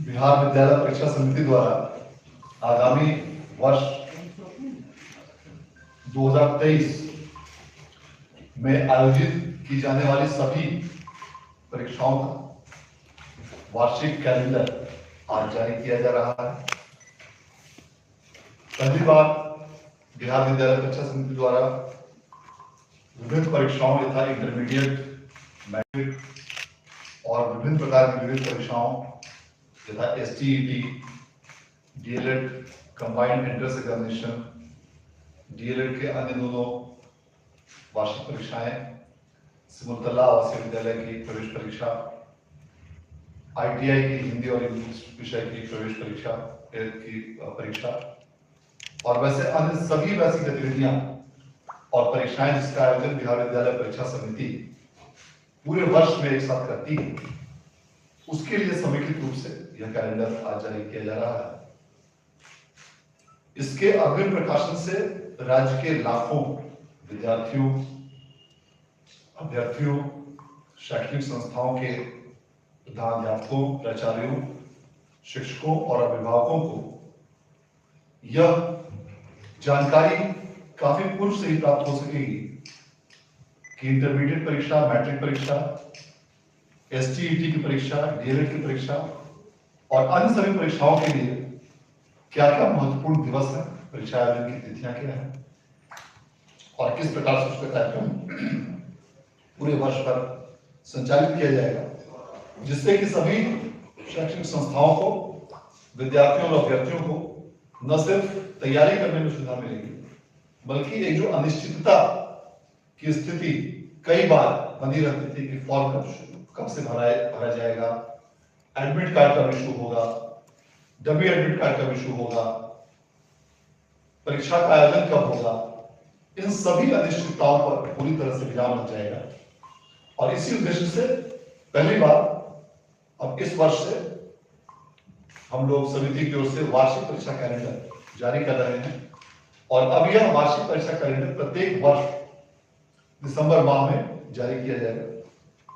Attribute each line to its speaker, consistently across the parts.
Speaker 1: बिहार विद्यालय परीक्षा समिति द्वारा आगामी वर्ष 2023 में आयोजित की जाने वाली सभी परीक्षाओं का वार्षिक कैलेंडर आज जारी किया जा रहा है। पहली बार बिहार विद्यालय परीक्षा समिति द्वारा विभिन्न परीक्षाओं यथा इंटरमीडिएट, मैट्रिक और विभिन्न प्रकार की विविध परीक्षाओं यथा STET, DLED, combined entrance examination, DLED के अन्य दोनों वार्षिक परीक्षाएं, सिमुलतला आवासीय विद्यालय की प्रवेश परीक्षा, ITI की हिंदी और इंग्लिश विषय की प्रवेश परीक्षा और वैसे अन्य सभी वैसी गतिविधियां और परीक्षाएं जिसका आयोजन बिहार विद्यालय परीक्षा समिति पूरे वर्ष में एक साथ करती है, उसके लिए समेकित रूप से यह कैलेंडर आज जारी किया जा रहा है। इसके अग्रिम प्रकाशन से राज्य के लाखों विद्यार्थियों, अभ्यर्थियों, शैक्षणिक संस्थाओं के प्रधानाध्यापकों, प्राचार्यों, शिक्षकों और अभिभावकों को यह जानकारी काफी पूर्व से ही प्राप्त हो सकेगी कि इंटरमीडिएट परीक्षा, मैट्रिक परीक्षा, STET की परीक्षा, DLED की परीक्षा और अन्य सभी परीक्षाओं के लिए क्या क्या महत्वपूर्ण दिवस है, परीक्षा आयोजन की तिथियां क्या है और किस प्रकार से उसका कार्यक्रम पूरे वर्ष भर संचालित किया जाएगा, जिससे कि सभी शैक्षणिक संस्थाओं को, विद्यार्थियों और अभ्यर्थियों को न सिर्फ तैयारी करने में सुविधा मिलेगी, बल्कि एक जो अनिश्चितता की स्थिति कई बार बनी रहती थी कि फॉर्म कब से भरा जाएगा, एडमिट कार्ड कब इशू होगा, डमी एडमिट कार्ड कब इशू होगा, परीक्षा का आयोजन कब होगा, इन सभी अनिश्चितताओं पर पूरी तरह से विराम लग जाएगा। और इसी उद्देश्य से पहली बार अब इस वर्ष से हम लोग समिति की ओर से वार्षिक परीक्षा कैलेंडर जारी कर रहे हैं और अब यह वार्षिक परीक्षा कैलेंडर प्रत्येक वर्ष दिसंबर माह में जारी किया जाएगा।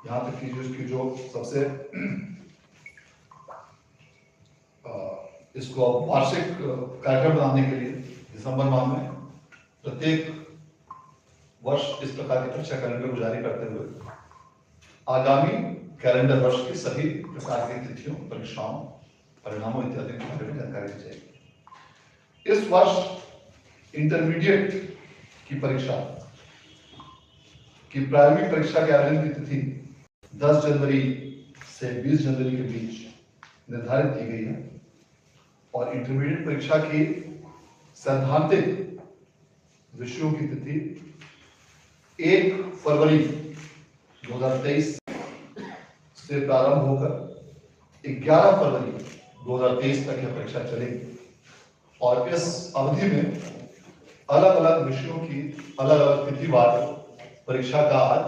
Speaker 1: यहाँ तक कि इसकी जो सबसे इसको वार्षिक कार्यक्रम बनाने के लिए दिसंबर माह में प्रत्येक वर्ष इस प्रकार की परीक्षा कैलेंडर को जारी करते हुए आगामी कैलेंडर वर्ष की सभी प्रकार की तिथियों, परीक्षाओं, परिणामों इत्यादि के बारे में जानकारी दी जाएगी। इस वर्ष इंटरमीडिएट की परीक्षा की प्रारंभिक परीक्षा के आयोजन की तिथि 10 जनवरी से 20 जनवरी के बीच निर्धारित की गई है और इंटरमीडिएट परीक्षा की सैद्धांतिक विषयों की तिथि 1 फरवरी 2023 से प्रारंभ होकर 11 फरवरी 2023 तक यह परीक्षा चलेगी और इस अवधि में अलग अलग विषयों की अलग अलग तिथिवार परीक्षा का आज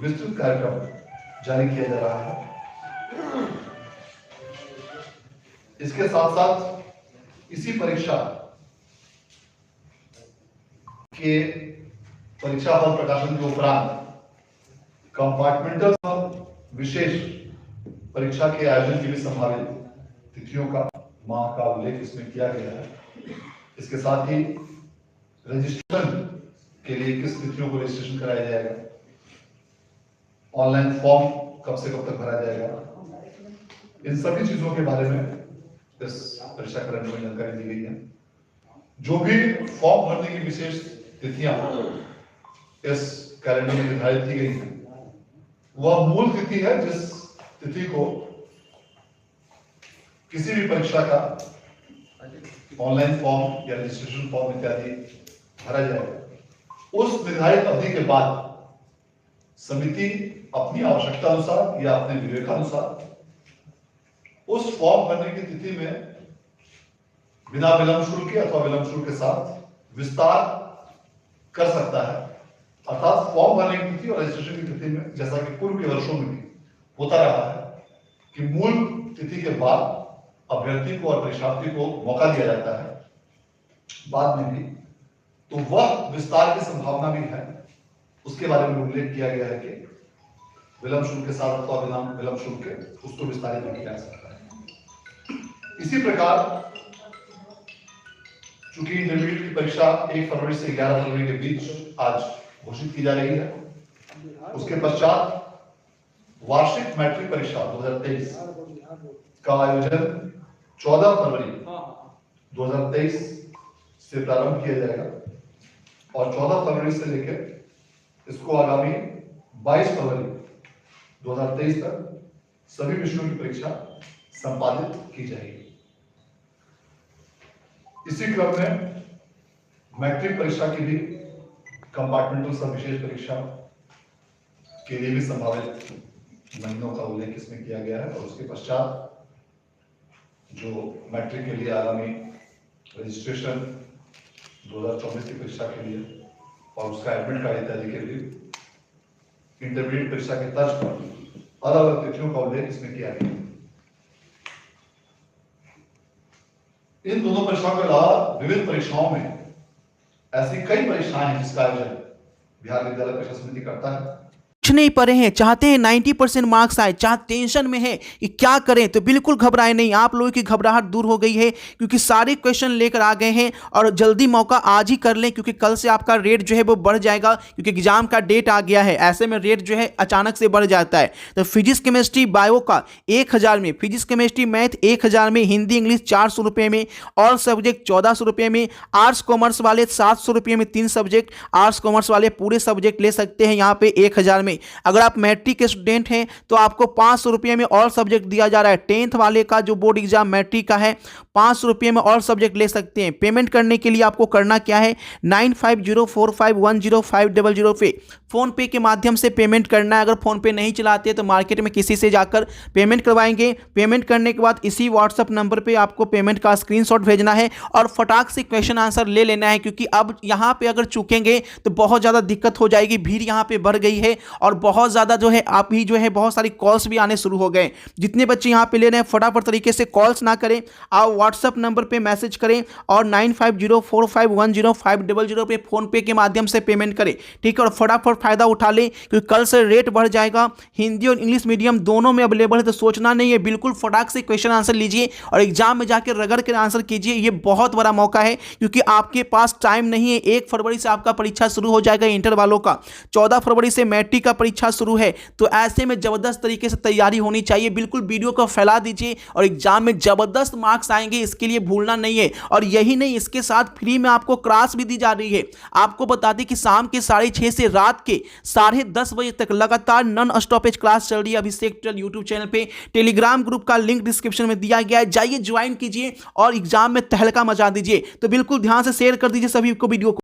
Speaker 1: विस्तृत कार्यक्रम जारी किया जा रहा है। इसके साथ साथ इसी परीक्षा के परीक्षा फल प्रकाशन के उपरांत कंपार्टमेंटल विशेष परीक्षा के आयोजन की भी संभावित तिथियों का, माह का उल्लेख इसमें किया गया है। इसके साथ ही रजिस्ट्रेशन के लिए किस तिथियों को रजिस्ट्रेशन कराया जाएगा, ऑनलाइन फॉर्म कब से कब तक भरा जाएगा, इन सभी चीजों के बारे में इस परीक्षा कैलेंडर में जानकारी दी गई है। जो भी फॉर्म भरने की विशेष तिथियां इस कैलेंडर में निर्धारित की गई हैं, वह मूल तिथि है जिस तिथि को किसी भी परीक्षा का ऑनलाइन फॉर्म या रजिस्ट्रेशन फॉर्म इत्यादि भरा जाएगा। उस निर्धारित अवधि के बाद समिति अपनी आवश्यकता अनुसार या अपने विवेकानुसार उस फॉर्म भरने की तिथि में बिना विलंब शुल्क अथवा विलंब शुल्क के साथ विस्तार कर सकता है। अर्थात फॉर्म भरने की तिथि और रजिस्ट्रेशन की तिथि में, जैसा कि पूर्व के वर्षों में भी होता रहा है कि मूल तिथि के बाद अभ्यर्थी को और परीक्षार्थी को मौका दिया जाता है बाद में भी, तो वह विस्तार की संभावना भी है। उसके बारे में उल्लेख किया गया है कि विलंब शुल्क के साथ अथवा बिना विलंब शुल्क के उसको विस्तारित नहीं किया जा सकता है। इसी प्रकार चूंकि इंटरमीडिएट की परीक्षा 1 फरवरी से 11 फरवरी के बीच आज घोषित की जा रही है, उसके पश्चात वार्षिक मैट्रिक परीक्षा 2023 का आयोजन 14 फरवरी 2023 से प्रारंभ किया जाएगा और 14 फरवरी से लेकर इसको आगामी 22 फरवरी 2023 तक सभी विषयों की परीक्षा संपादित की जाएगी। इसी क्रम में मैट्रिक परीक्षा की भी कंपार्टमेंटल सब विशेष परीक्षा के लिए भी संभावित महीनों का उल्लेख इसमें किया गया है और उसके पश्चात जो मैट्रिक के लिए आगामी रजिस्ट्रेशन 2024 की परीक्षा के लिए और उसका एडमिट कार्ड इत्यादि के लिए इंटरमीडिएट परीक्षा के तर्ज पर अलग अलग तिथियों का उल्लेख इसमें किया गया। इन दोनों परीक्षाओं के अलावा विभिन्न परीक्षाओं में ऐसी कई परीक्षाएं हैं जिसका आयोजन बिहार विद्यालय परीक्षा समिति करता है।
Speaker 2: कुछ नहीं पढ़े हैं, चाहते हैं 90% मार्क्स आए, चाहे टेंशन में है कि क्या करें, तो बिल्कुल घबराए नहीं। आप लोगों की घबराहट दूर हो गई है क्योंकि सारे क्वेश्चन लेकर आ गए हैं और जल्दी मौका आज ही कर लें क्योंकि कल से आपका रेट जो है वो बढ़ जाएगा क्योंकि एग्जाम का डेट आ गया है। ऐसे में रेट जो है अचानक से बढ़ जाता है। तो फिजिक्स केमिस्ट्री बायो का 1000 में, फिजिक्स केमिस्ट्री मैथ 1000 में, हिंदी इंग्लिश 400 रुपये में, और सब्जेक्ट 1400 रुपये में, आर्ट्स कॉमर्स वाले 700 रुपये में 3 सब्जेक्ट, आर्ट्स कॉमर्स वाले पूरे सब्जेक्ट ले सकते हैं यहाँ पे 1000 में। अगर आप मैट्रिक के स्टूडेंट हैं तो आपको 500 रुपये में और सब्जेक्ट दिया जा रहा है। 10th वाले का जो बोर्ड एग्जाम मैट्रिक का है 500 रुपये में और सब्जेक्ट ले सकते हैं। पेमेंट करने के लिए आपको करना क्या है, 9504510500 पे फोन पे के माध्यम से पेमेंट करना है। अगर फोन पे नहीं चलाते तो मार्केट में किसी से जाकर पेमेंट करवाएंगे। पेमेंट करने के बाद इसी व्हाट्सअप नंबर पे आपको पेमेंट का स्क्रीनशॉट भेजना है और फटाक से क्वेश्चन आंसर ले लेना है क्योंकि अब यहाँ पे अगर चूकेंगे तो बहुत ज़्यादा दिक्कत हो जाएगी। भीड़ यहाँ पे बढ़ गई है और बहुत ज़्यादा जो है आप ही जो है बहुत सारी कॉल्स भी आने शुरू हो गए। जितने बच्चे यहाँ पे ले रहे हैं फटाफट तरीके से कॉल्स ना करें, आप व्हाट्सअप नंबर पे मैसेज करें और 9504510500 पे फोन पे के माध्यम से पेमेंट करें, ठीक है। और फटाफट फायदा उठा लें क्योंकि कल से रेट बढ़ जाएगा। हिंदी और इंग्लिश मीडियम दोनों में अवेलेबल है तो सोचना नहीं है, बिल्कुल फटाक से क्वेश्चन आंसर लीजिए और एग्जाम में जाकर रगड़ कर आंसर कीजिए। ये बहुत बड़ा मौका है क्योंकि आपके पास टाइम नहीं है। 1 फरवरी से आपका परीक्षा शुरू हो जाएगा इंटर वालों का, 14 फरवरी से मैट्रिक का परीक्षा शुरू है। तो ऐसे में जबरदस्त तरीके से तैयारी होनी चाहिए। बिल्कुल वीडियो को फैला दीजिए और एग्जाम में जबरदस्त मार्क्स आएंगे, इसके लिए भूलना नहीं है। और यही नहीं, इसके साथ फ्री में आपको क्लास भी दी जा रही है। आपको बता दें कि शाम के 6:30 से रात के 10:30 बजे तक लगातार नॉन स्टॉपेज क्लास चल रही है अभिषेक ट्यूटोरियल यूट्यूब चैनल पे। टेलीग्राम ग्रुप का लिंक डिस्क्रिप्शन में दिया गया है, जाइए ज्वाइन कीजिए और एग्जाम में तहलका मचा दीजिए। तो बिल्कुल ध्यान से शेयर कर दीजिए सभी को वीडियो को।